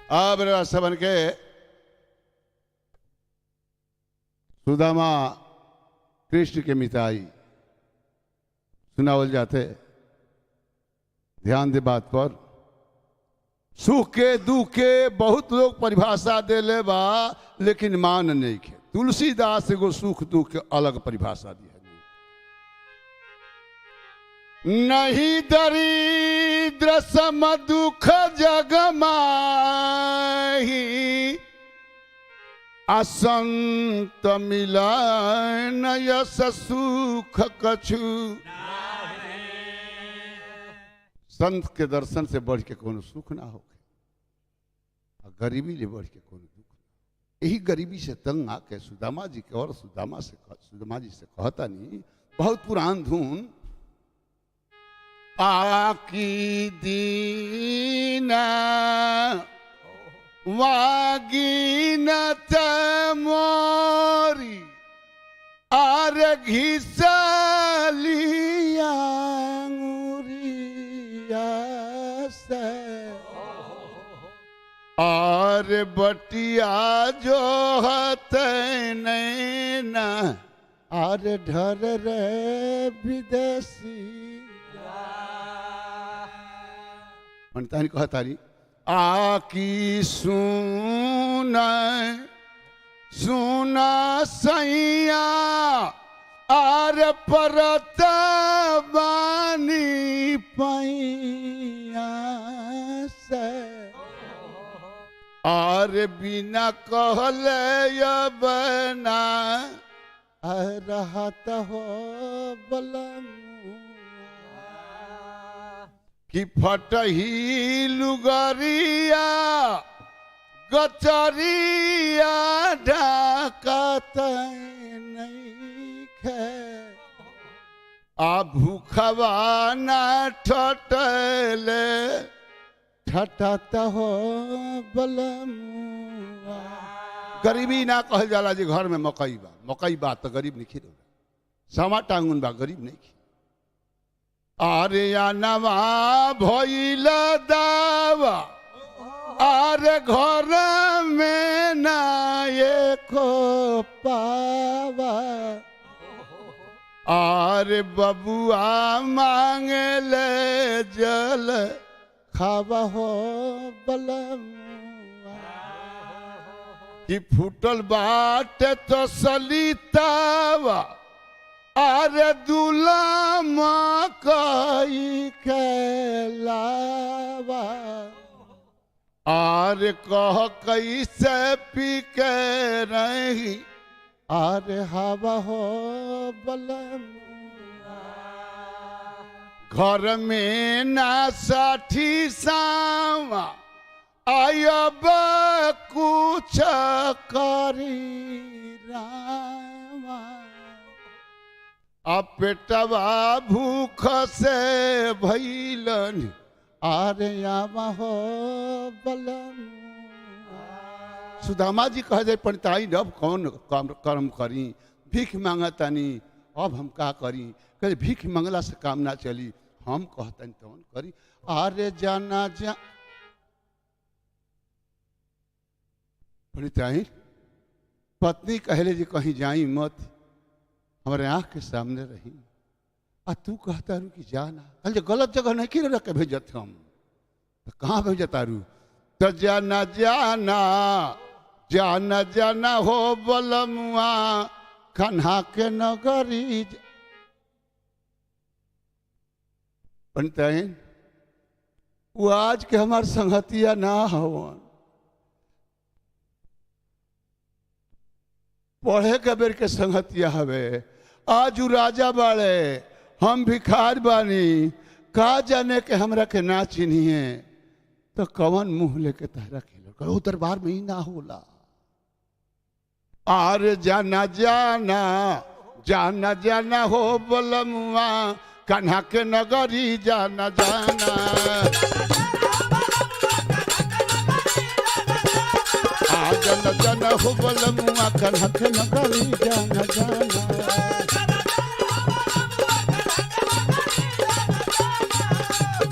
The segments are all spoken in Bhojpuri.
अब सबन के सुदामा कृष्ण के मिताई सुनावल जाते। ध्यान दे बात पर। सुख के दुख के बहुत लोग परिभाषा दे ले बा, लेकिन मान नहीं के। तुलसीदास एगो सुख दुख के अलग परिभाषा दी है। नहीं दरिद्र सम दुख जग माही, असंत मिला न यस सुख कछु। संत के दर्शन से बढ़ के कोनो सुख ना हो, गरीबी ले बढ़ के कोनो दुख। यही गरीबी से तंग आके सुदामा जी के और सुदामा जी से कहता नहीं, बहुत पुरान धुन। आकी दीना वागीनत मोरी आर घिसलिया से और बटिया जो हते नैना और ढर रे विदेशी। मनतानी कहतारी आकी सुना सुना सैया आर परत बानी पैया से और बिना कहले बना रहत हो बलम कि फटही लुगरिया गचरिया ढाकत नहीं खे आ भूखवा ना ठटले ठटत हो बलमुआ। गरीबी ना कहल जाला जी घर में मकई बा तो गरीब नहीं खी। समा टांगुन बा गरीब नहीं खी। आरे या नवा भइल दावा आरे घर में ना एको पावा। आरे बबुआ मांगे ले जल खावा हो बलमुआ। कि फूटल बाट तो सलितावा आरे दूल्हा मकई के लावा। आरे कह कैसे पी के रही आरे हवा हो बलमुआ। घर में ना साठी सावा आयब कुछ करी रामा। अब पेटवा भूख से भइलन आरे आवा हो बलमुआ। सुदामा जी कह दे पंडिताई अब कौन कर्म करी, भीख मांगतानी अब हम का करी। कहे भीख मंगला से काम ना चली, हम कहतन तौन करी। आरे जाना जा पंडिताई पत्नी कहले जी कहीं जाई मत, हमारे आँख के सामने रही। आ तू कहता रू कि जाना, कल गलत जगह नहीं कि रख के भेजत हम तो कहाँ भेजता रू। तो जाना जाना जाना जाना हो बलमुआ कन्हा के नगरी। पंडिताइन वो आज के हमार संगतिया ना हवन, पढ़े के बेर के संगतिया हवे। आज उ राजा बाड़े, हम भिखार बानी, का जाने के हमरा के ना चिन्हिए तो कवन मुंह लेके तहरा खेलो। दरबार में ही ना होला। आर जाना जाना जाना जाना हो बलमुआ कन्हा के नगरी। जाना जाना जाना जाना हो बलमुआ कन्हा के नगरी। जाना जाना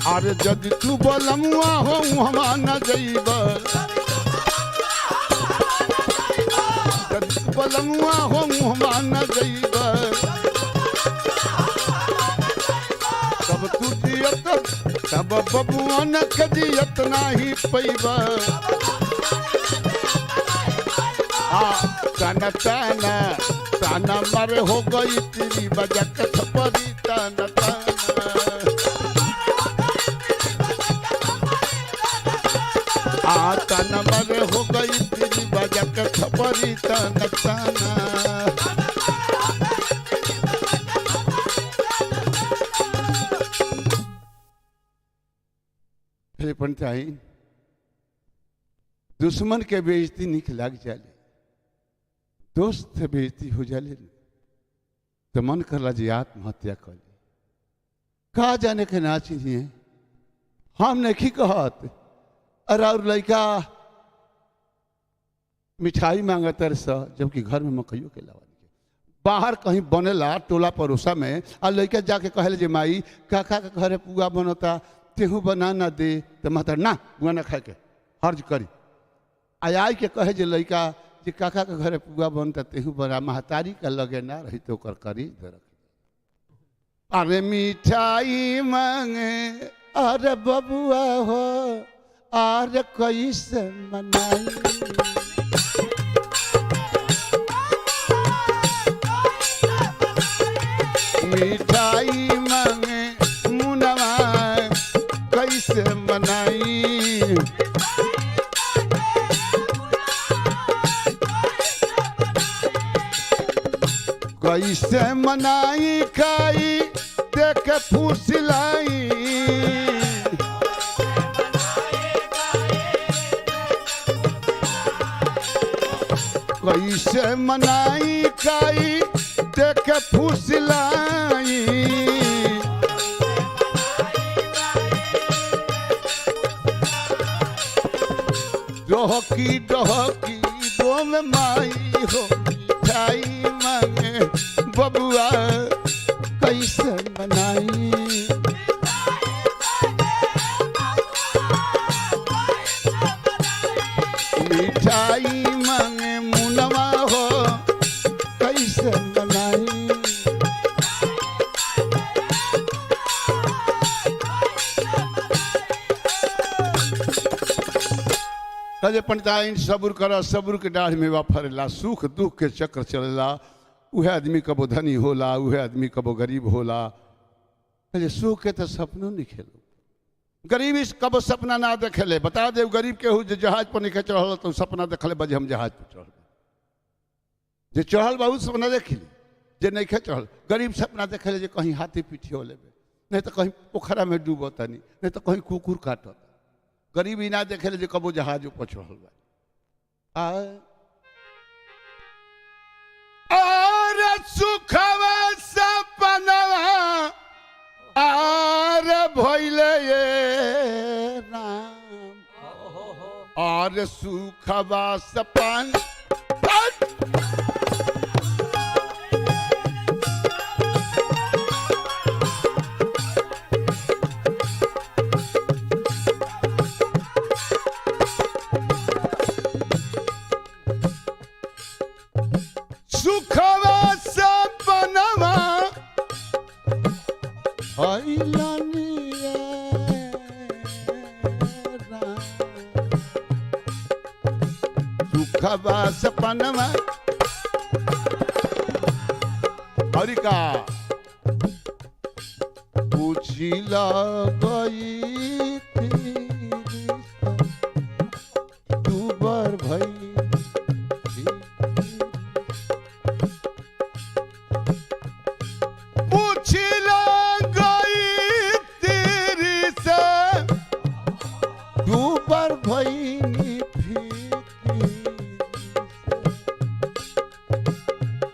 अरे जदि तू बलमुआ हो हमा न जइब। बलमुआ हो मुहमा न जइब तब तू जियत तब बबुआ न कजियत नाही पैब ताना ताना ताना मारे हो गई तेरी बजा के थपरी ताना ताना ताना मारे हो गई तेरी बजा के थपरी ताना ताना फिर पंचाई दुश्मन के बेइज्जती निक लग जाले दोस्त से बेइज्जती हो जाले तो मन करला जी आत्महत्या कर ले कहा जाने के ना चाहिए हम नहीं कहत अरे और लड़का मिठाई मांगतर स जबकि घर में मकइयो के लावा बाहर कहीं बनेला टोला पड़ोसा में आ लड़का जाके कहले जे माई काका के घरे पुआ बनता तेहू बना ना दे तो माता ना पुआ ना खाए के हर्ज करी आई के कहे जे लड़का जे काका के घरे पुआ बनता तेहू बना महतारी का लगे ना रही तो कर करी रख अरे मिठाई मांगे अरे बबुआ हो अरे कैसे मनाई मिठाई मांगे मुनवा कैसे मनाई कैसे मनाई खाई देख फूसलाई कैसे मनाई खाई देख फूसलाई डहकी डहकी दो में माई हो मिठाई मांगे बबुआ कैसे मनाई मिठाई मांगे मुनवा हो कैसे मनाई कहे पंडिताइन सब्र कर सब्र के डाढ़ में फरेला सुख दुख के चक्र चलेला उहे आदमी कबो धनी होला उहे आदमी कबो गरीब होला कहे सुख के तो सपनों नहीं खेलो गरीबी कबो सपना ना देखेले बता दे गरीब के जहाज पर नहीं चढ़ल तो सपना देखले बजे हम जहाज पर चढ़ जे चढ़ल बहुत सपना देखी जे नहीं चढ़ल गरीब सपना देखेले जे कहीं हाथी पीठियो लेबे नहीं तो कहीं पोखरा में डूबता नहीं तो कहीं कुकुर काटता गरीबी ना देखेले जे कबो जहाज पर चढ़ल बा और सुखवा सपनवा आर भइले ये राम और सुखवा सपन सुखवा सपनवा सुखवा सपनवा हरिका पूछी गई तू बर भई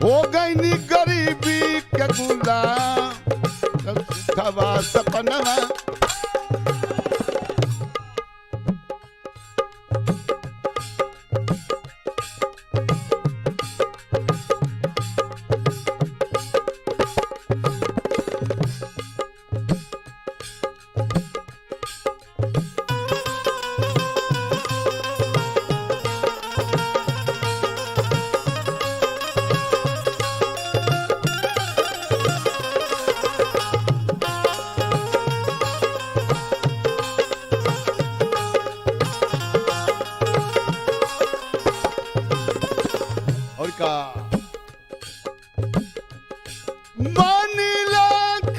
हो गई नी गरीबी के गुलाम सुखवा सपनवा का मानिला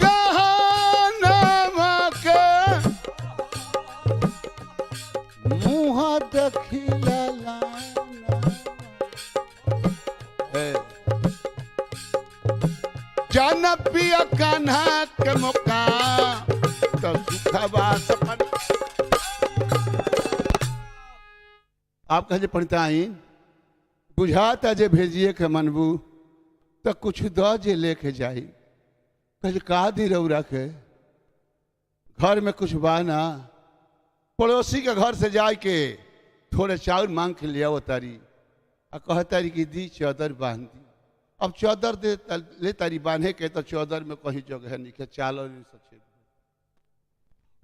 कहानमा के मुँह देखिला जान पिया कान्हा के मौका तो सुखवा सपन। आप कहे पंडिताइन बुझाता जे भेजिए के मनबू तो कुछ दो जे लेके जाई। कहे का दी रौरा के घर में कुछ बाना पड़ोसी के घर से जाए के थोड़े चाउर मांग के लिया तारी आ कह तारी कि दी चादर बांध दी। अब चादर दे ले तारी बांधे के तो चादर में कहीं जगह नहीं चालो नहीं सचे।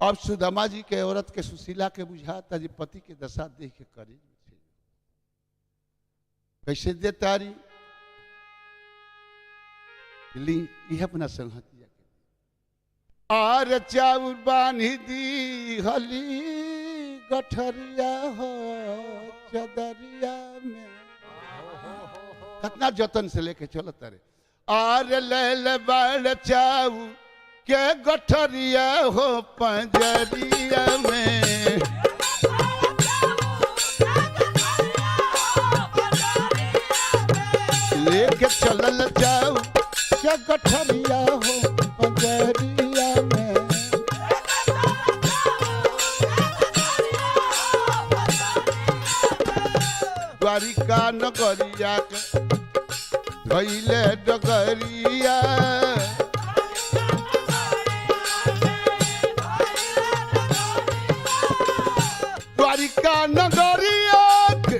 अब सुदामा जी के औरत के सुशीला के बुझाता जी पति के दशा देख के करे कैसे दे तारी ली यह अपना संहतिया के आर चाउर बांधी दी हली गठरिया हो चदरिया में कितना जतन से लेके चलो तारे आर ले बाड़ चाऊ के गठरिया हो पंजरिया में लेके चलल जाऊ के गठरिया हो पंजरिया में द्वारिका नगरिया के धैले डगरिया द्वारिका नगरिया के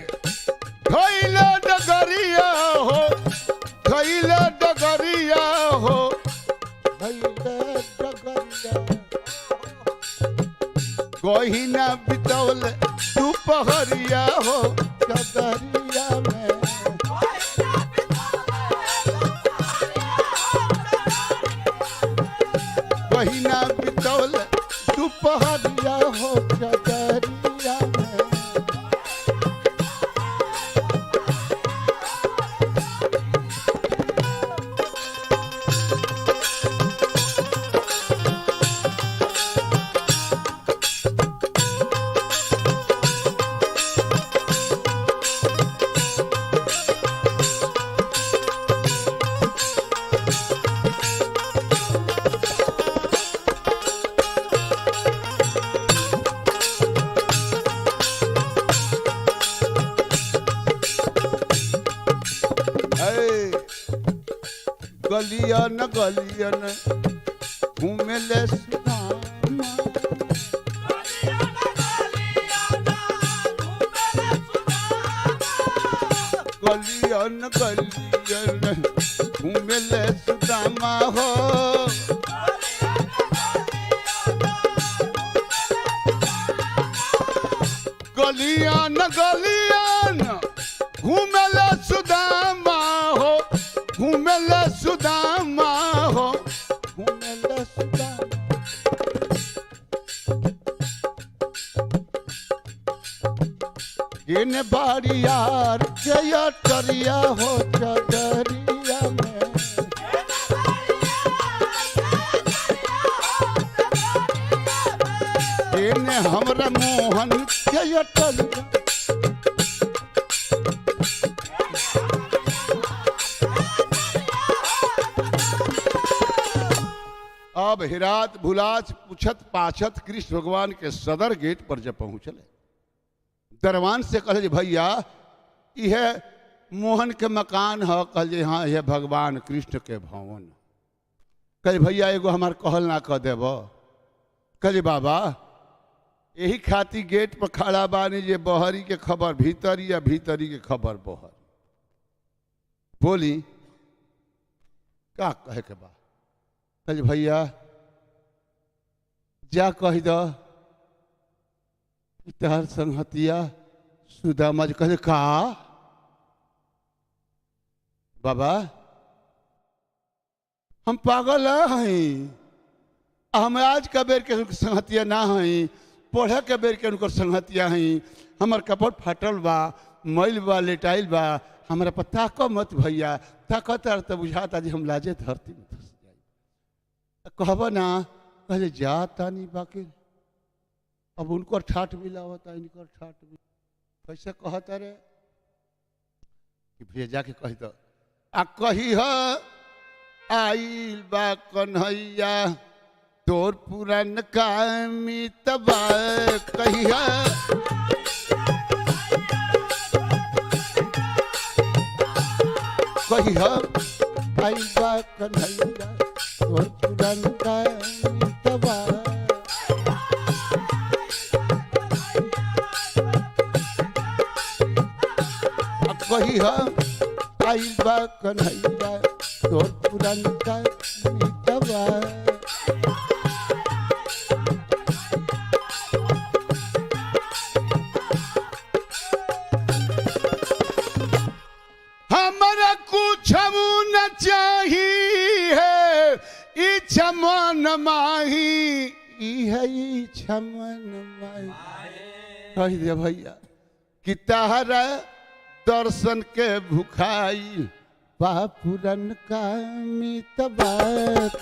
धैले डगरिया हो धैले डगरिया हो धैले डगरिया गहिना बितौल दोपहरिया हो चदरिया में गहिना बितौल दोपहरिया हो चदरिया में गलियन गलियन घूमेले सुदामा गलियन गलियन घूमेले सुदामा हो गलियन गलियन घूमेले सुदामा हो घूमेले सुदामा हो घूमेले सुदामा इन बाड़ियार जया टरिया हो चदरिया में इन हमरा मोहन जया टरिया अब हिरात भुलाच पूछत पाछत कृष्ण भगवान के सदर गेट पर जब पहुंचले दरवान से कहले भैया यह मोहन के मकान है। कहले हाँ यह भगवान कृष्ण के भवन। कहले भैया एगो हमार कहल ना कह देब। कहले बाबा यही खातिर गेट पर खड़ा बानी जे बहरी के खबर भीतरी या भीतरी के खबर बहर बोली का कहे के बा। कहले भैया जा कह दो तहर संहतिया सुदामा जी। कहले का बाबा हम पागल हैं हम आज का बेर के संहतिया ना हैं पढ़े के बेर के उनकर संहतिया हैं। हमार कपड़ फाटल बा मैल बा लेटाइल बा हमारा पर ताक मत भैया, ताकत तो बुझाता जी हम लाजे धरती में धस जाए। कहब ना कहले जाता नहीं बाकी अब उनको ठाट मिला होता इनकर ठाट मिला कैसे कहता रे कि भैया जाके कही तो आ कही आइल बा कन्हैया तोर पुरान कामी तबा कही कही आइल बा कन्हैया तोर पुरान कामी तबा कही आइल बा कन्हैया तोर पुरान कामी तबा हमारा कुछ न चाहिए इच्छा मन माही है इच्छा मन माही कह दे भैया कि तारा दर्शन के भुखाई बापुरन का मितबा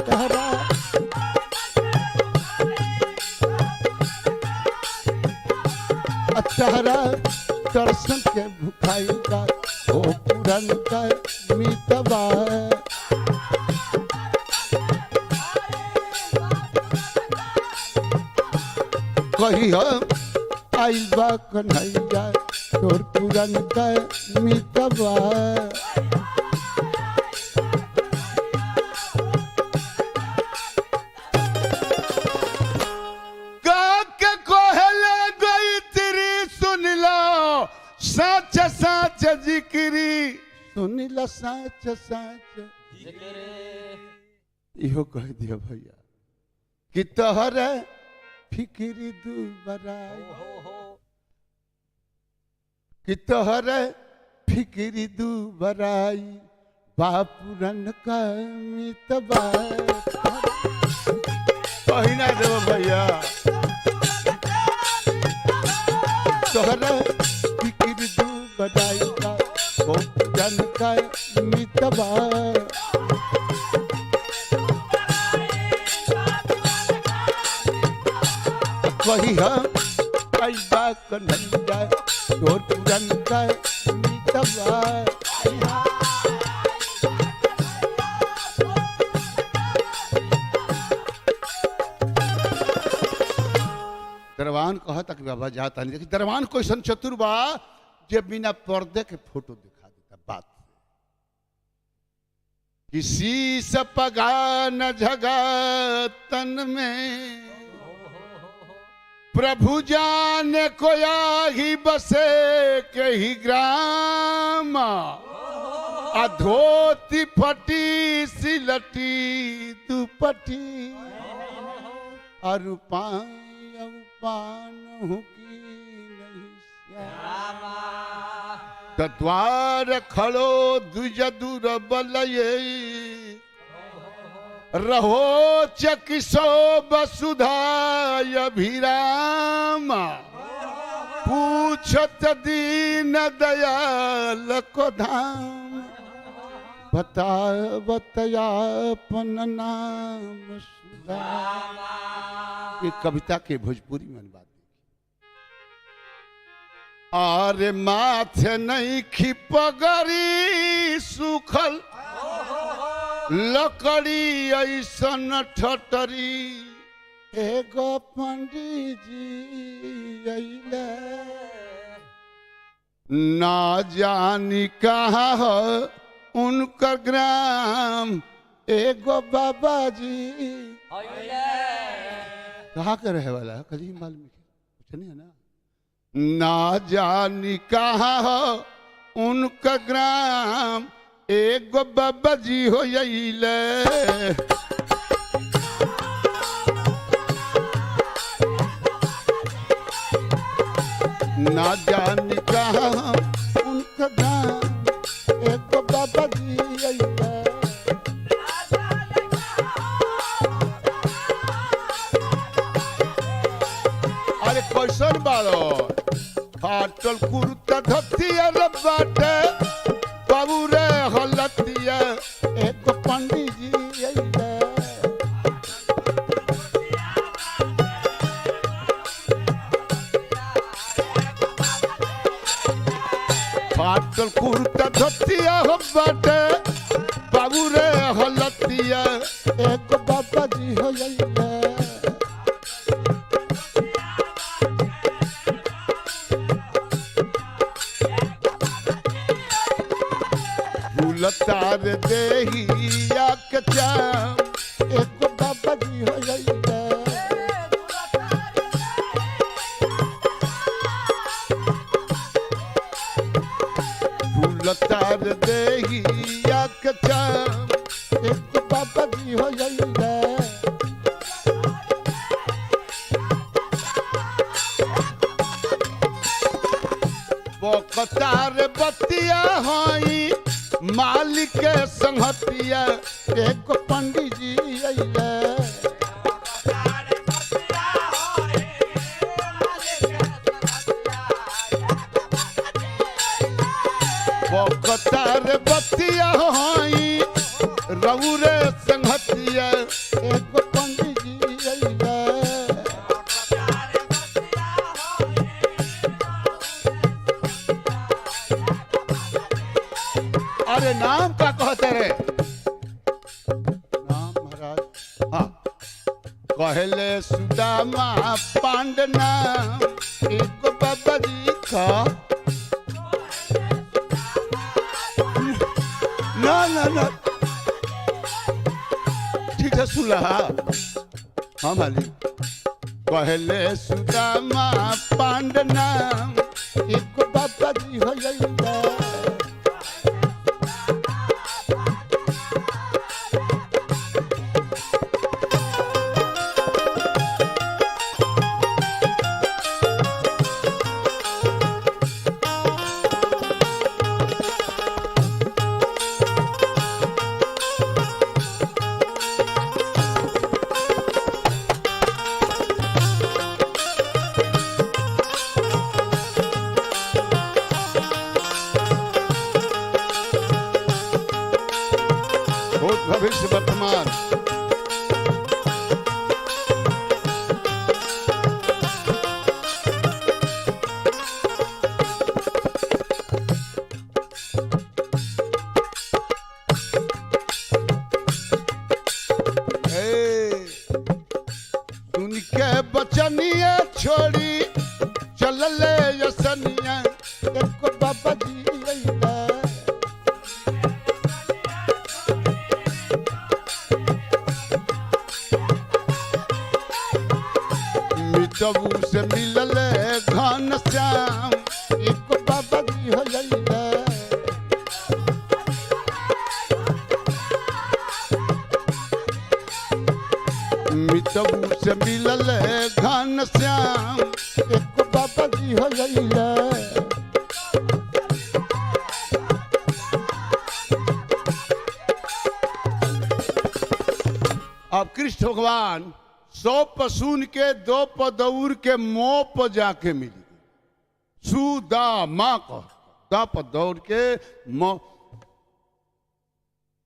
तारा तारा दर्शन के भुखाई का ओ पुरन का मितबा कही आइल बा कन्हैया तोर पुरन का मितबा सच सच जिक्री सुनिला सच सच इहो कह दिया भैया कि तोहरे फिक्री दुबराई कि तोहरे फिक्री दुबराई बापुरन का मितबा कहिना देव भैया तोहरे फिक्री दुबराई का बापुरन का मितबा कही बा कन्हैया तोर पुरन का मितबा दरवान कहा तक बाबा जाता नहीं देखिए दरवान क्वेश्चन चतुर बा जे बिना पर्दे के फोटो दिखा देता बात किसी सपगा न झगा तन में प्रभु जाने को ही बसे के ही ग्राम अधोती फटी सिलटी दुपटी अरुपान की नहीं द्वार खड़ो द्विज दूर बलये रहो चकिसो वसुधाय अभिराम पूछत दीन दयाल को धाम बता बतायापन नाम सुदाम। ये कविता के भोजपुरी में बात आरे माथे नहीं खिपगरी सुखल लकड़ी ऐसन ठटरी एगो पंडित जी अइले ना जानी कहाँ हो उनका ग्राम एगो बाबा जी कहाँ के रहे वाला है कभी मालूम कुछ नहीं है ना ना जानी कहाँ हो उनका ग्राम एगो बाबा जी हो यहीले ना जानी कहाँ उनका ग्राम एगो बाबा जी यहीले अरे कैसन बालो फाटल कुर्ता धोती बाटे बाबू रे हलतिया एक पंडित जी अइले फाटल कुर्ता धोतिया हो बाटे बाबू रे हलतिया एक बाबा जी हो अइले तार देहिया के चाम एक बाबा जी हो अइले फूल तार देहिया के चाम एक बाबा जी हो अइले बकतार बतिया होई मालिक के संगतिया एक पंडित जी अइले बकतार बतिया होई रउरे संगतिया एक पंडित जी अइले अरे नाम का कहते रे नाम महाराज हाँ कहले सुदामा पांड नाम एक बाबा जी का ना ना ना ठीक है सुला हाँ मालिक कहले सुदामा पांड नाम एक बाबा जी हो अइले भविष्य वर्तमान सुन के बचनिया छोड़ी चलले यसनिया एक बाबा जी अइले मितबू से मिलले घन श्याम एक बाबा जी हो अइले मितबू से मिलले घन श्याम एक बाबा जी हो अइले अब कृष्ण भगवान 100 पसून के 2 पदौर के मोह पर जाके मिली सुदामा को 2 पदौर के मोह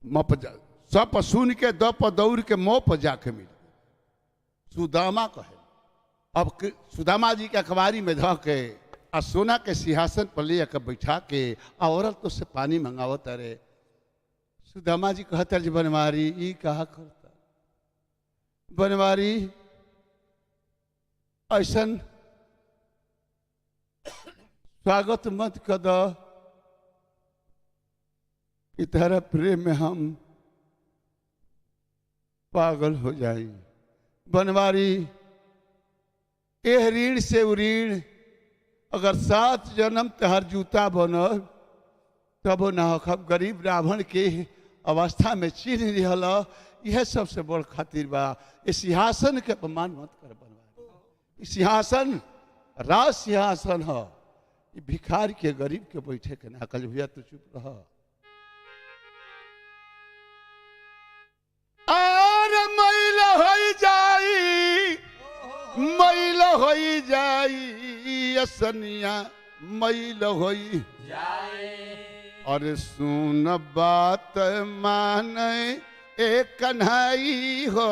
100 पसून के 2 पदौर के मोह पर जाके मिली सुदामा कहे। अब सुदामा जी के अखबारी में ध के आ सोना के सिंहासन पर ले कर बैठा के औरत तो से पानी मंगावत अरे सुदामा जी कहता जी बनवारी ई कहा करता बनवारी ऐसन स्वागत मत कद कि तेरा प्रेम में हम पागल हो जाए बनवारी एह ऋण से ऋण अगर 7 जन्म तहर जूता बनल तब ना खब गरीब ब्राह्मण के अवस्था में चिन्ह रहल यह सबसे बड़ खातिर बा। इस सिंहासन के अपमान मत कर बनवारी। सिंहासन राज सिंहासन है भिखारी के गरीब के बैठे के ना कल भैया तो चुप रह। और मैल हो जाई असनिया मैल हो जाए अरे सुन बात माने एक कन्हई हो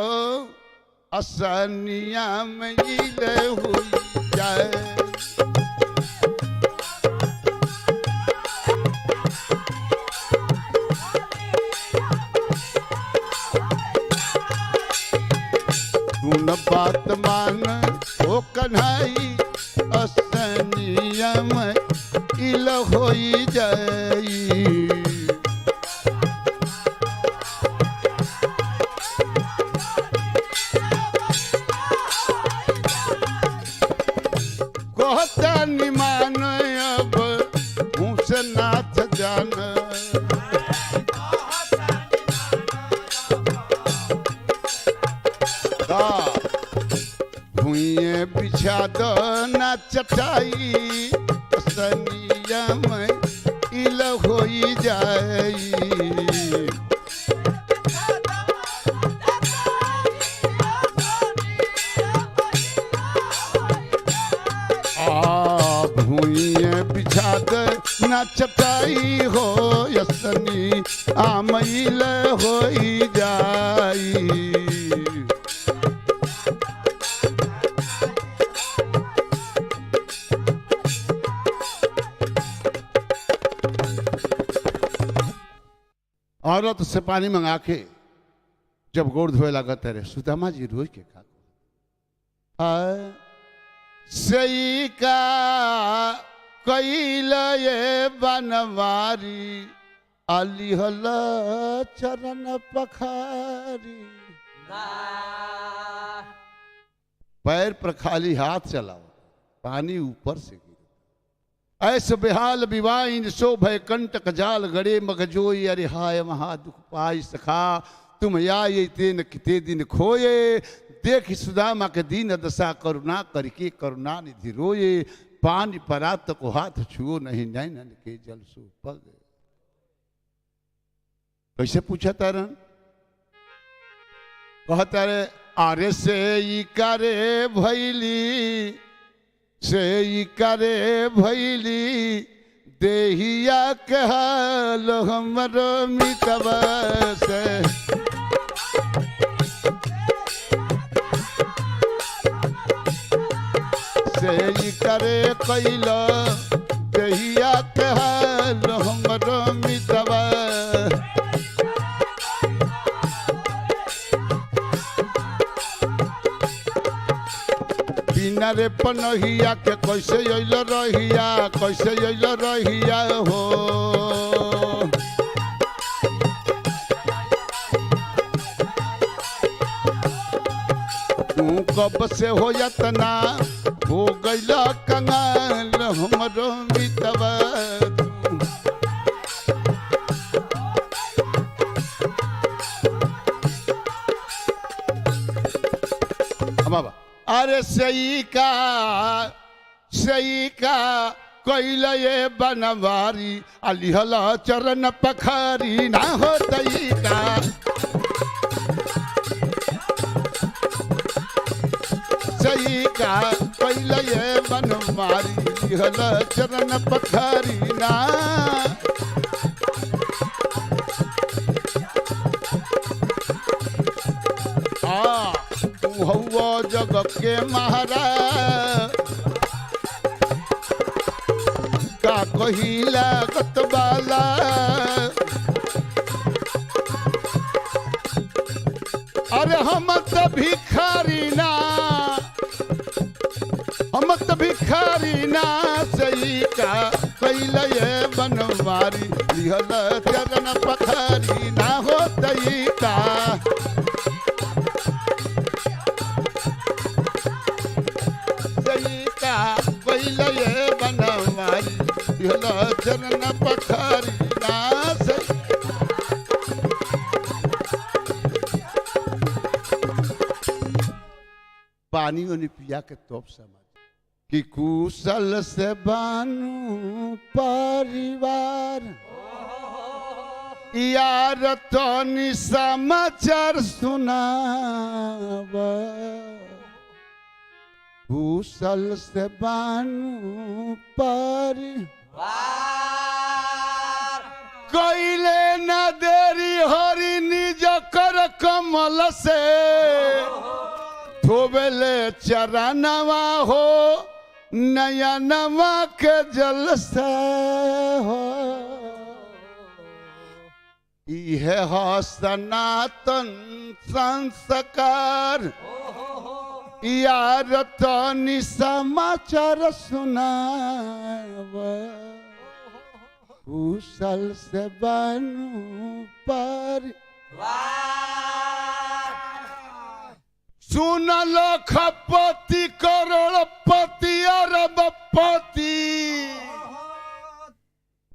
असनिया में इले हुई जाए। सुन बात मान ओ कन्हई असनिया में इल होई जाई। कहता निमान अब मुँह से नाथ जान। भूये बिछा दो ना चटाई सनिया में इल होई जाई। भूये बिछा दो ना चटाई हो यसनी आमइल होई जाई। औरत से पानी मंगा के जब गोड़ धोए लगा तेरे सुदामा जी रोज के खा सही का कैल ये बनवारी अलिहल चरण पखारी। पैर पर खाली हाथ चलाओ पानी ऊपर से ऐस बेहाल विवाइन शोभय कंटक जाल गड़े मगजोई। अरे हाय महा दुख पाई सखा तुम आये तेन किते दिन खोए। देख सुदामा के दीन दशा करुणा करके करुणा निधि रोए। पानी परात को हाथ छुओ नहीं नैनन के जल सो पग। कैसे पूछा तारन कहता रे आरे से ई करे भैली से ई करे भैली देहिया कहल हमरो मितवा से। से ई करे कैल देहिया कहल हमरो मितवा। बिना रे पनहिया के कैसे अइल रहिया कैसे अइल रहिया हो। तू कब से हो यतना हो गइल कंगाल हमरो मितवा। बाबा अरे सही का कैल ये बनवारी अलिहल चरण पखारी ना हो तई का। सही का कैल ये बनवारी अलिहल चरण पखारी ना। हौ जग के महाराज का कहिला गतबाला। अरे हम तो भिखारी ना सही का कैल ये बनवारी लिहल चरण पखारी ना हो तई का। कैल ये बनवारी लिहल चरण पखारी ना सही। पानी उन्हें पिया के तोप समझ कि कुशल से बानू परिवार यार तो समाचार सुनाव। कुशल से बानू परिवार से धोबेले चरणवा हो नया नवा के जल से हो यह हो सनातन संस्कार यार तनी समाचार सुनाव कुशल से बनू पर सुन लो खपति करोड़पति अरबपति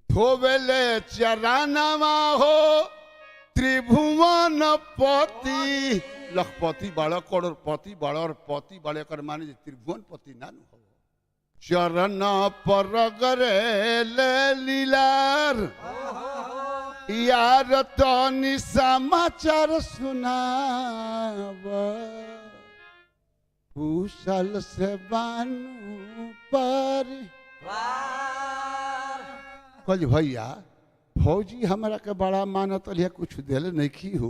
धोबेले चरणवा हो त्रिभुवन पति लखपति बाड़ करोड़पति बाड़ और पति बाड़े कर माने त्रिभुवन पति नानु हो चरण पर गरे लीलार यार तनी समाचार सुनाव कुशल से बानू पर कल भैया फौजी हमारा के बड़ा मानत लिया कुछ दिल नहीं की हो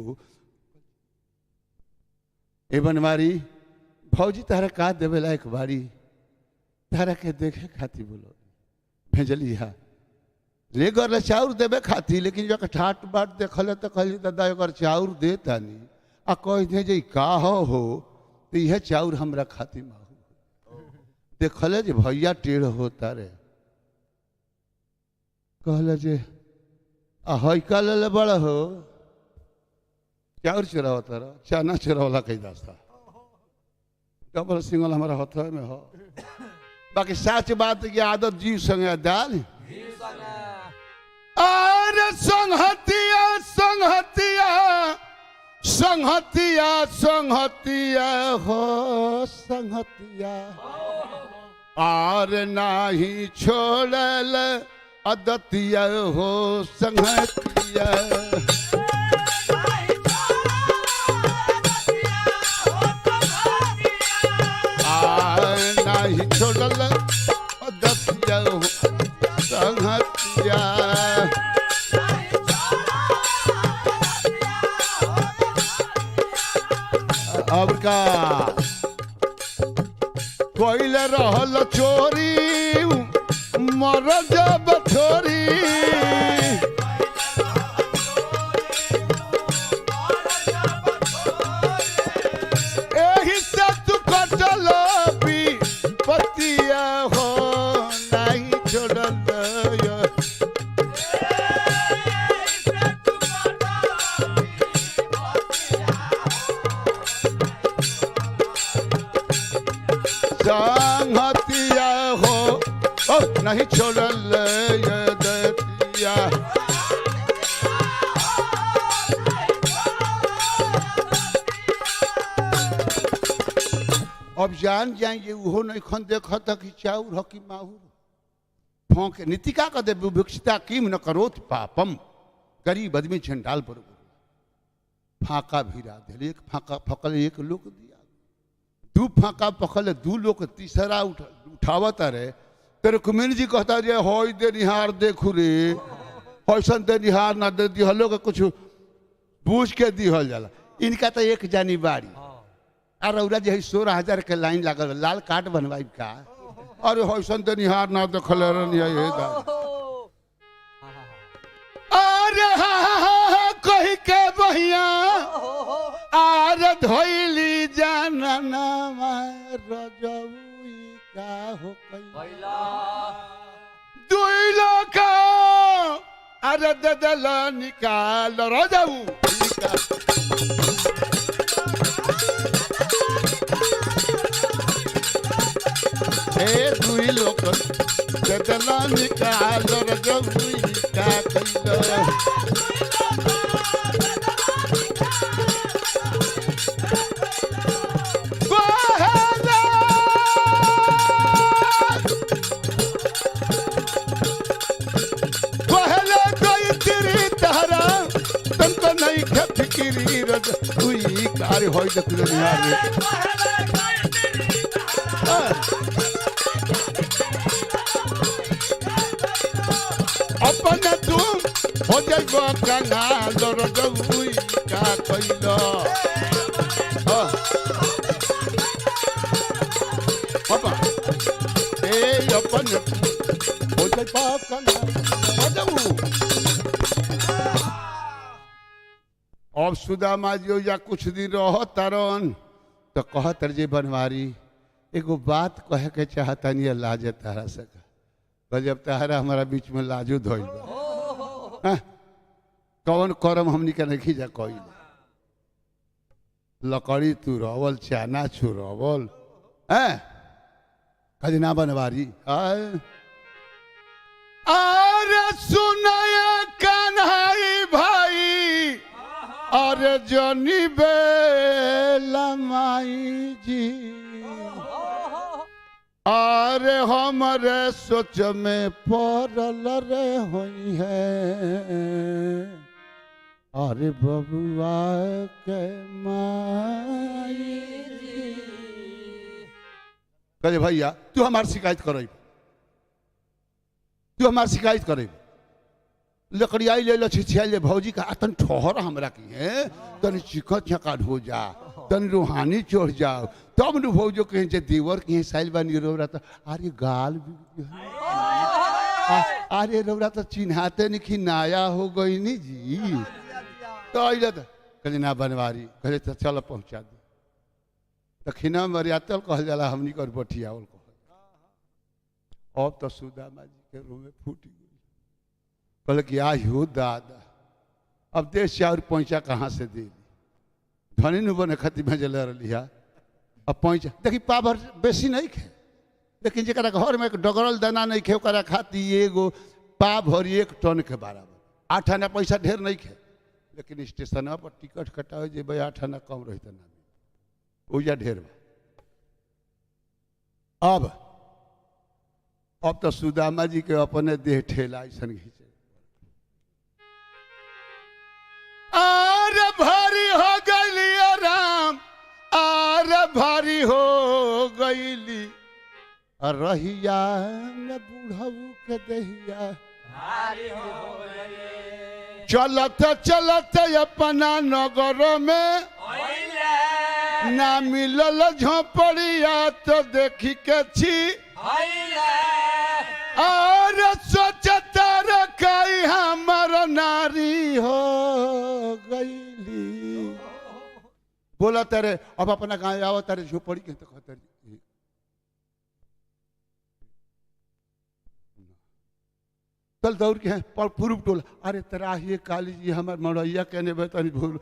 ए बनवारी फौजी तारा का देवेला एक बारी तारा के देखे खाती बोलो भेजली हा ले गरले चाउर देवे खाती लेकिन जो ठाट बाट देखल तो कहली दादा अगर चाउर देता नहीं आ कह दे जे का हो तो यह चाउर हमरा खाती माहू देखल जे भैया टेढ़ होता रे कहले जे हईका ले बड़ा हो चाउर चुराव तारा चना चुरावला कही दास्ता डबल सिंगल हमारा हाथ में हो बाकी सच बात की आदत जीव संगे डाल अरे संहतिया संहतिया संहतिया संहतिया हो संहतिया आर नाही छोड़ल अदतिया हो संहतिया नाही छोड़ल अदतिया हो संहतिया अब का कोइले रहल चोरी मर जब छोरी एही से तू कटल पतिया हो नहीं छोड़ल संहतिया हो नहीं छोड़ल दतिया अब जान जाएंगे वो नहीं खन देखा था कि चाउर हो कि माहूर फोंक नीतिका का दे विवक्षिता किम न करोत पापम गरीब आदमी झंडाल पर फाका भीरा दिल एक फाका फकल एक लोक दिया दू फाका पकल दू लोग तीसरा उठावत रहे तेरे कुमिन जी कहता रे हो दे निहार देखू रे ऐसा दे निहार ना दे दिहलो के कुछ बूझ के दिहल जाला इनका तो एक जानी बाड़ी और औरा जो 16,000 के लाइन लागल लाल कार्ड बनवाई का अरे ऐसा दे निहार ना देखल अरे कही के बहिया आर धोइली जानना रजौई का हो कैला दुई लोग अरे ददल निकाल रजऊ हे दुई लोग ददल निकाल रजऊ का कैला फिकिरी रज हुई कार्य होई देखले निहार अपन तुम हो जाइबो कंगाल रज हुई का कइलो अपन हो जाए पाकना बजाऊ। अब सुदामा जी या कुछ दिन रह तारन तो कहत जे बनवारी एगो बात कहे के चाहता नहीं लाज तारा सका जब तारा हमारा बीच में लाजो धोइल कौन करम हमनी के नहीं जा कोई लकड़ी तू रवल चाना छुरवल कभी ना बनवारी अरे सुनाया कन्हई भाई अरे जनी बेलमाई जी अरे हमरे सोच में पड़ल रे होई है अरे बबुआ के माई कहे भैया तू हमार शिकायत करे तू हमार शिकायत करे लकड़ियाई ले लो छिछिया ले भौजी का तन ठहर हमरा की है तन चिकट चकाट हो जा तन रूहानी चढ़ जाओ तब न भौजो कहीं जे देवर की साइल बनी रोरा तो अरे गाल भी अरे रोरा तो चिन्हाते नहीं कि नाया हो गई नहीं जी तो अल तो कहे ना बनवारी कहे तो चल पहुँचा दे तो खिना मरियातल कहल जाला हमनी कर बठियावल कह अब तो सुदामा जी के रूम में फूटी गई कहल कि आज हो दादा अब देश चाउर पैसा कहाँ से दे धनी न बने खती में जल रही अब पैसा देखी पाभर बेसी नहीं खे लेकिन जरा घर में एक डगरल दाना नहीं खे ओकरा खाती एगो पा भर 1 टन के बराबर 8 आना पैसा ढेर नहीं खे लेकिन स्टेशन पर टिकट कटावे जे भाई 8 आना कम रही ना ओजा ढेर अब तो सुदामा जी के अपने देह ठेला ऐसा घींचे आरे भारी हो गईली राम आरे भारी हो गईली रहिया न बूढ़ऊ के दहिया भारी हो गई चलते चलते अपना नगर में ना मिलल झोपड़िया तो देखी के छी और सोचता रखी हमर नारी हो गईली बोला तेरे अब अपना गाँव आओ तेरे झोपड़ी के तो कहते चल दौड़ के पर पूर्व टोला अरे तेरा ये काली जी हमार मड़ैया कहने बे तनी भूल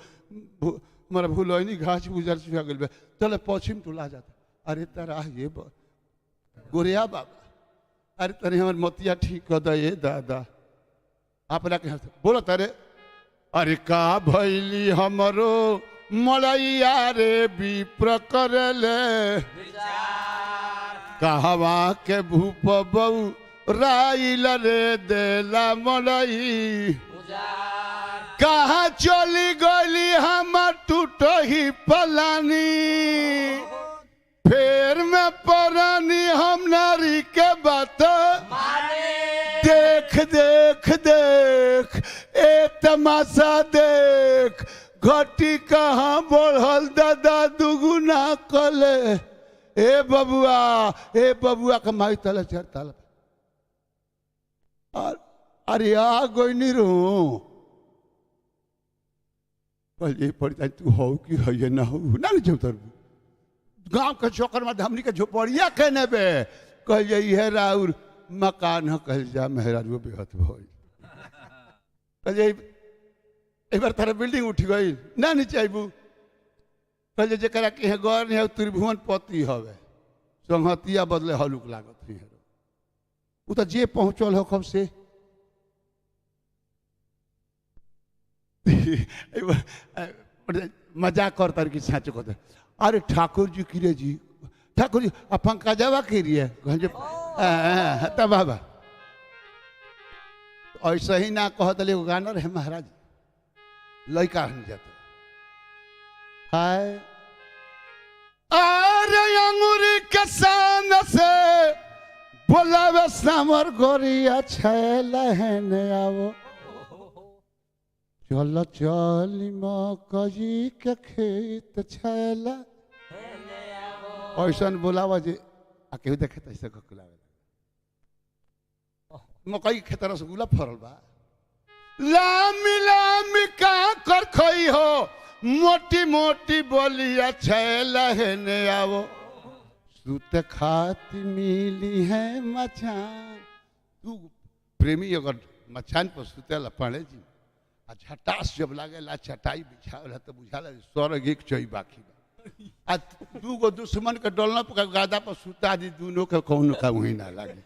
हमारा भूल नहीं घास गुजर चुका गल चल पश्चिम टोला जाता अरे तेरा ये गोरिया बाबा अरे तनी हमार मतिया ठीक कर दे दादा अपना के बोलो तेरे अरे का भैली हमरो मड़ैया रे विप्र करले कहवा के भूप बऊ राइल रे देला मड़ई कहाँ चली गली हम टूट ही पलानी फेर में परानी हम नारी के बात देख देख देख ए तमाशा देख घटी कहाँ बढ़ल दादा दुगुना कले ए बबुआ का माई तले चढ़ तल अरे आ गई नहीं रो ये पड़ता तू हो कि है ना हो ना जो तर गांव के चौकर में हमनी के झोपड़िया कहने बे कह ये राउर मकान ह कह जा मेहरा बेहत भई कह एक बार तारा बिल्डिंग उठ गई ना नीचे आबू कह जरा के गौर नहीं त्रिभुवन पति हवे संहतिया बदले हलुक लागत है वो तो जे पहुँचल हो कब से मजाक करता कि साँचो कहते अरे ठाकुर जी किरे जी ठाकुर जी पंखा जावा के लिए तब बाबा ऐसा ही ना कह दले गाना रहे महाराज लड़का हम जाता हाय अरे अंगूरी कसान से बोलावे सामर गोरिया छैलहन आवो चल चल मकई के खेत छैला ऐसा बोलावा जे आ केहू देखे ऐसे ककुलावे मकई के खेत रसगुल्ला फरल बा लामी लामी का कर खई हो मोटी मोटी बोलिया छैला है ने आवो सूत खाती मिली है मचान तू प्रेमी अगर मचान पर सुतेला पड़े जी आ छटास जब लागेला चटाई बिछावला तो बुझाला स्वर्ग एक चोई बाकी आ दू गो दुश्मन के डोलना पर गादा पर सुता दी दोनों के कौन का वही ना लागे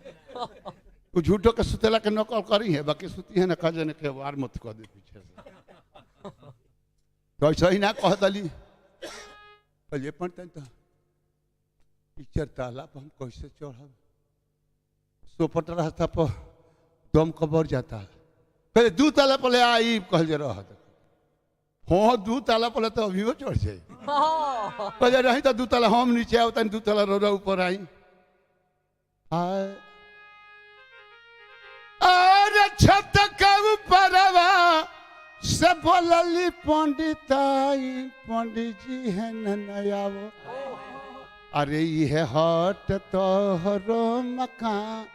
वो झूठो के सुतेला के नकल करी है बाकी सुती है ना कह जने के वार मत कह दे पीछे से तो ऐसा ही ना कह दली ये पड़ते तो पिक्चर ताला पर हम कैसे चढ़ब सोपट रास्ता पर दम कबर जाता पहले दू ताला पर आई कह जे रह हाँ दू ताला पर तो अभी चढ़ जाए पहले रही तो दू ताला हम नीचे आओ दू ताला रो ऊपर आई अरे छत का ऊपरवा से बोलली पंडिताई पंडित जी है नयावो अरे ये हट तोहरो मकान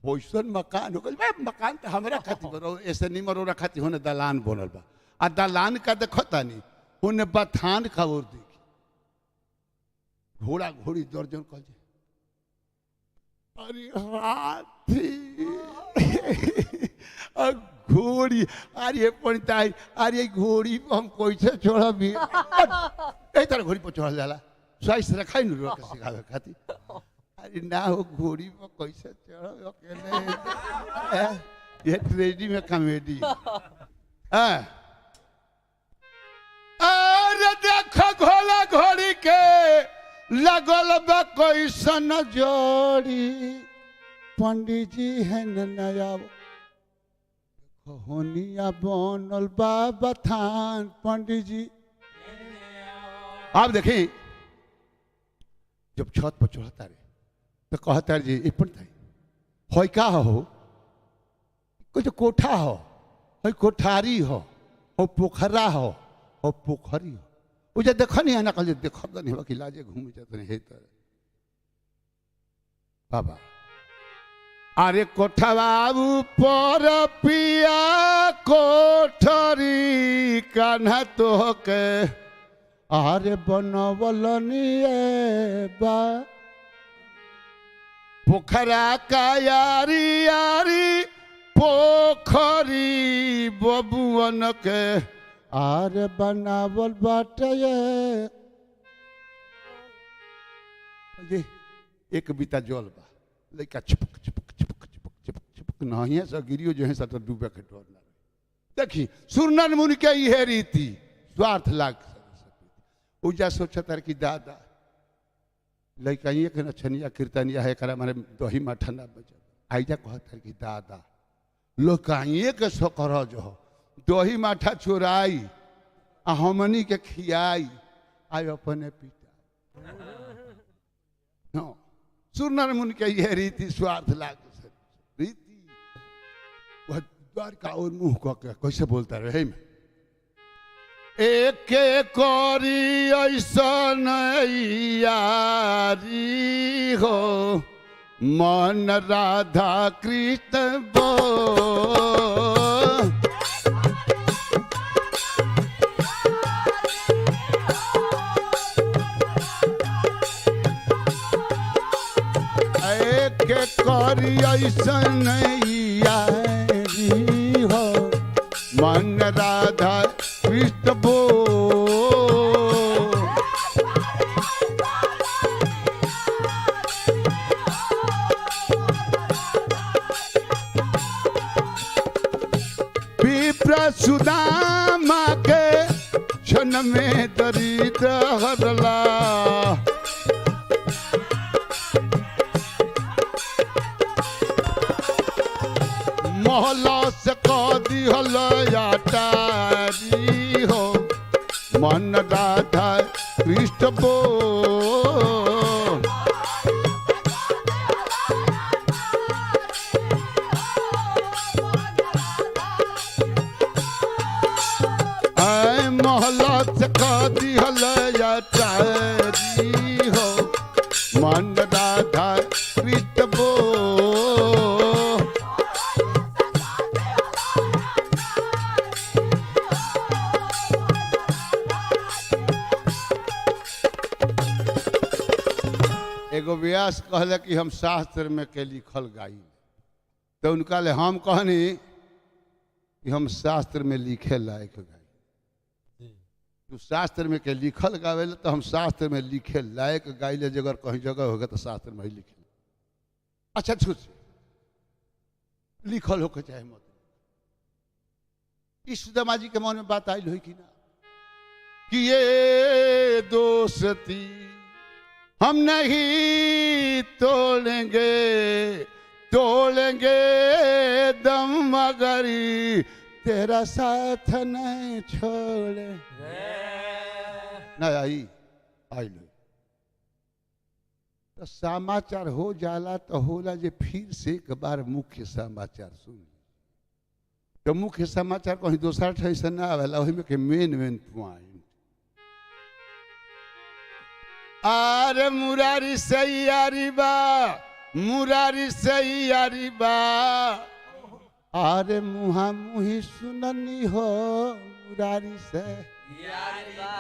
वैसन मकान हो गए मकान तो हमारा खाती बरो ऐसे नहीं मरोरा खाती होने दलान बनल बा आ दलान का देखो तानी होने बथान का ओर देखी घोड़ा घोड़ी दर्जन कह अरे हाथी घोड़ी अरे पंडिताई अरे घोड़ी हम कैसे छोड़ा भी तरह घोड़ी पर चढ़ जाला स्वाइस रखाई न रोक सिखावे खाती अरे ना हो घोड़ी पर कैसे चढ़ो अकेले ये ट्रेडी में कॉमेडी अरे देखो घोड़ा घोड़ी के लगल बा कैसन जोड़ी पंडित जी है नया होनिया बनल बा बथान पंडित जी आप देखें जब छत पर चढ़ता रहे तो कहता जी ये पड़ता है का हो कुछ कोठा हो कोठारी हो पोखरा हो पोखरी हो उसे देखा नहीं है ना कल देखा तो नहीं कि लाजे घूम जाते नहीं है बाबा अरे कोठवा ऊपर पिया कोठरी कान्हा तो के अरे बनवलनी बा पोखरा का यारी यारी पोखरी बबुअन के अरे बनावल बाटे एक बीता जल बा लड़का चिपक चिपक चिपक चिपक चिपक चिपक नहीं है सब गिरियो जो है सब डूबे के डर ना देखी सुरनर मुनि के यह रीति स्वार्थ लाग उजा सोचता कि दादा लड़का एक नछनिया कीर्तनिया है करा मारे दही माठा ना बजा आइजा कहता कि दादा लोग के सो कर जो दही माठा चोराई आ हमनी के खियाई आय अपने पिता नो सुरनर मुनि के यह रीति स्वार्थ लाग रीति वह द्वारका और मुंह को कैसे बोलता रहे में एक करी ऐसन यारी हो मन राधा कृष्ण बो एक करी ऐसन यारी हो मन राधा कृष्ण बो विप्र सुदामा के क्षण में दरिद्र हरला मोहल्ला से कदी हल याटारी हो मन राधा कृष्ण बो मोहल्ला से कदी हल याटारी हो मन राधा कृष्ण बो एगो व्यास कहले कि हम शास्त्र में के लिखल गाई, तो उनका ले हम कहनी कि हम शास्त्र में लिखे लायक गाई। तू शास्त्र में के लिखल गावे तो हम शास्त्र में लिखे लायक गाइले, जगह कहीं जगह होगा तो शास्त्र में ही लिखे। अच्छा छूट लिखल होके चाहे मत। इस सुदामा जी के मन में बात आई हुई कि ना कि ये दोस्ती हम नहीं तोड़ेंगे, तोड़ेंगे दम मगर तेरा साथ नहीं छोड़े। नहीं आई आई लो तो समाचार हो जाला तो होला जे फिर से एक बार मुख्य समाचार सुन। तो मुख्य समाचार कहीं दूसरा ठैसे ना आवेला, वही में के मेन पॉइंट। आरे मुरारी सैयारी बा, मुरारी सैयारी बा, आरे मुहा मुही सुननी हो मुरारी से यारी बा।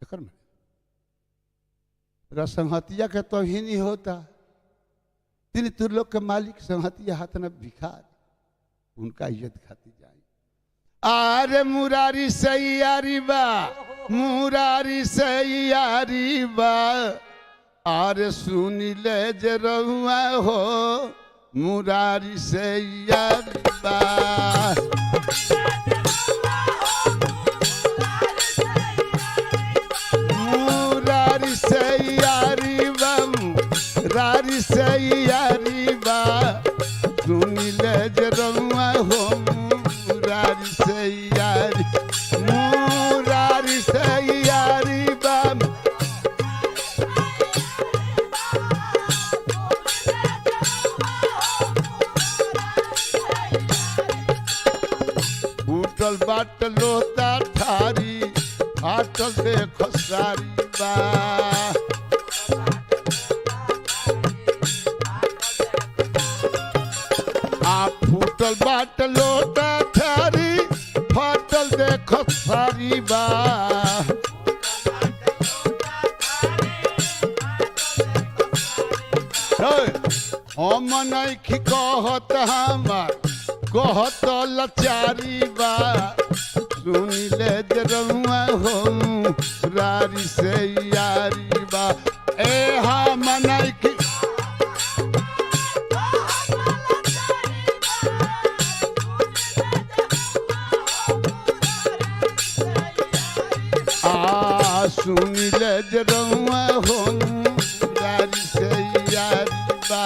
एकर में संहतिया के तो ही नहीं होता। तीन तुरलोक के मालिक संहतिया हाथ न भिखार, उनका इज्जत खाती जाए। आरे मुरारी सैयारी बा, मुरारी सैयारी बा, आरे सुनी ले जे रहुआ हो मुरारी सैयारी बा। मुरारी सैयारी बा, मुरारी सैयारी बा, सुनी ले जे रहुआ हो मुरारी सैयारी, मुरारी सैयारी बा। फूटल बाट लोता थारी, फाटल देखो सारी बा। फूटल बाट लोटा थारी, फाटल देखो सारी बा। हम नहीं कहत हमार कहत लचारी बा, सुनी ले जे रहुआ हो रारी से यारी बा। ए हम नहीं की सुन ले जे रहुआ हो रारी से यारी बा।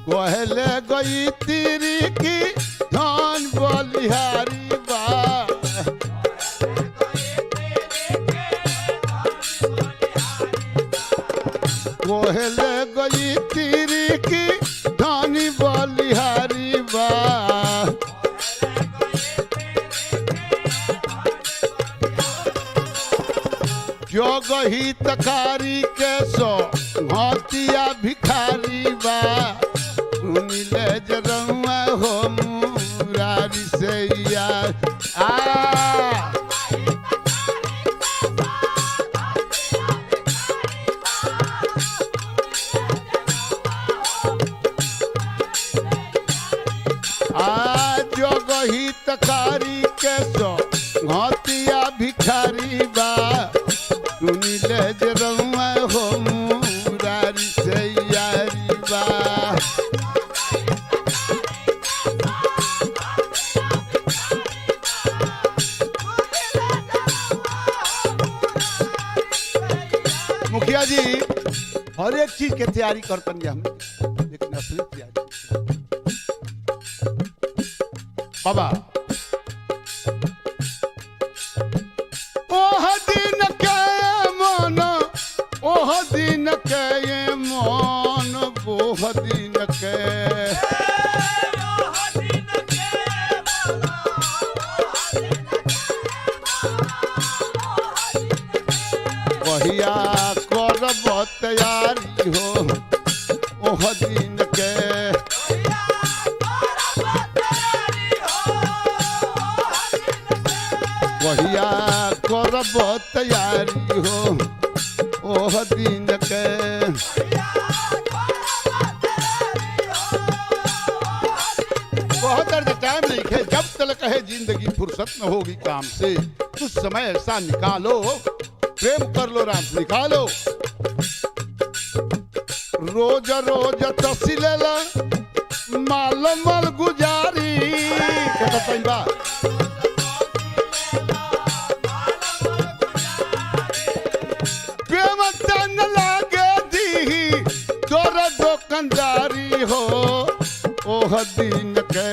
कहले गई तीरी की धान बलिहारी बा। कहले गई तीरी की धान बलिहारी बा। जो गही तकारी के सो हतिया भिखारी बा। सुनी ले जे रहुआ हो मुरारी से यार। जो गही तकारी के सो हतिया भिखारी बा। सुनी ले जे रहुआ हो मुरारी से यारी बा। मुखिया जी हर एक चीज के तैयारी करते हम, लेकिन असली तैयारी बाबा ओह दिन के ये मन बोह दिन के कहिया करब तैयारी हो ओह दिन के कहिया करब तैयारी हो ओह दिन के बहुत टाइम नहीं है जब तक है जिंदगी फुर्सत न होगी काम से कुछ समय ऐसा निकालो प्रेम कर लो राम से निकालो रोज रोज तसिलेला माल मल गुजारी कहता प्रेम तन लागे दी तोर दुकानदारी हो ओह दिन के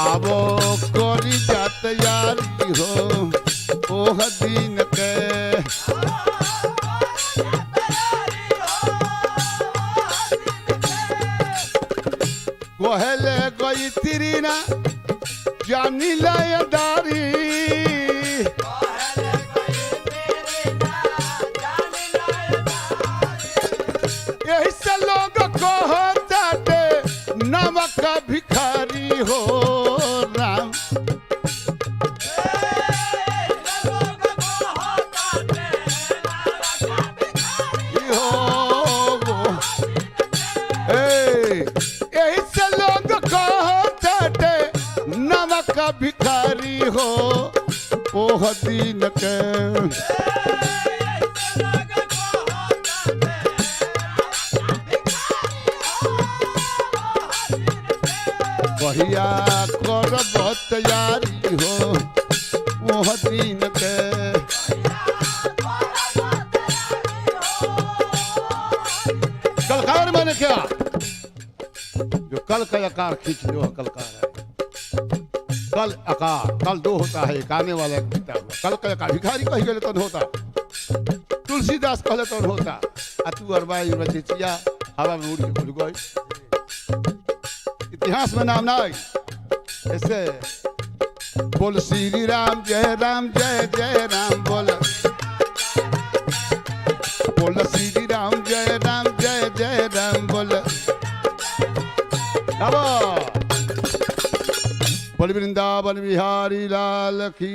आवो कोरी जा तैयारी हो ओह दिन के कोहले गई तिरी ना जानी लयदारी यही से लोग कहते नमक का भिखारी हो राम यही से लोग कहते नमक का भिखारी हो ओह दिन के कहिया करब तैयारी हो ओह दिन के कलकार मैंने क्या जो कल का आकार खींच लो कलकार है कल आकार कल दो होता है एक आने वाला एक बीता हुआ कल का आकार भिखारी कही गए तो होता तुलसीदास कहले तो होता तू अरबाई रचिया हवा में उड़ के खुल गई इतिहास में नाम ना ऐसे बोल श्री राम जय राम बोल श्री राम जय राम बोल बोल वृंदावन बिहारी लाल की